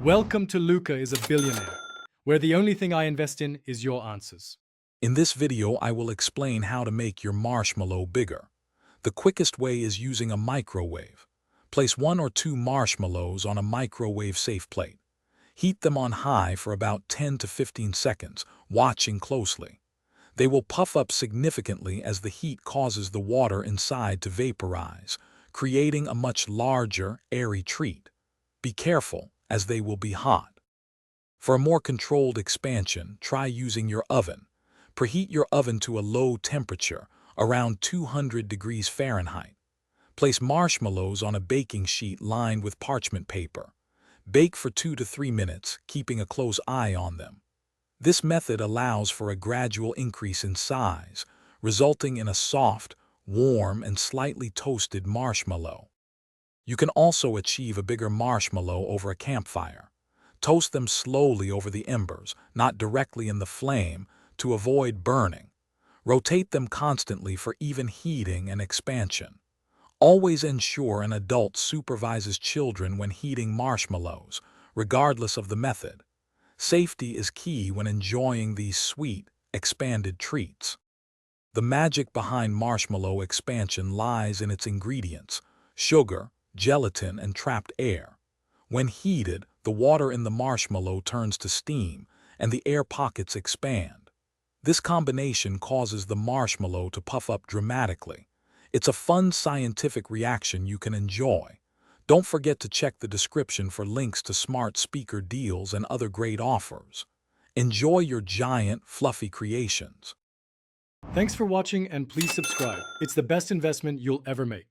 Welcome to Luca is a Billionaire, where the only thing I invest in is your answers. In this video, I will explain how to make your marshmallow bigger. The quickest way is using a microwave. Place 1 or 2 marshmallows on a microwave-safe plate. Heat them on high for about 10 to 15 seconds, watching closely. They will puff up significantly as the heat causes the water inside to vaporize, creating a much larger, airy treat. Be careful, as they will be hot. For a more controlled expansion, try using your oven. Preheat your oven to a low temperature, around 200 degrees Fahrenheit. Place marshmallows on a baking sheet lined with parchment paper. Bake for 2 to 3 minutes, keeping a close eye on them. This method allows for a gradual increase in size, resulting in a soft, warm, and slightly toasted marshmallow. You can also achieve a bigger marshmallow over a campfire. Toast them slowly over the embers, not directly in the flame, to avoid burning. Rotate them constantly for even heating and expansion. Always ensure an adult supervises children when heating marshmallows, regardless of the method. Safety is key when enjoying these sweet, expanded treats. The magic behind marshmallow expansion lies in its ingredients: sugar, gelatin, and trapped air. When heated, the water in the marshmallow turns to steam, and the air pockets expand. This combination causes the marshmallow to puff up dramatically. It's a fun scientific reaction you can enjoy. Don't forget to check the description for links to smart speaker deals and other great offers. Enjoy your giant, fluffy creations. Thanks for watching and please subscribe. It's the best investment you'll ever make.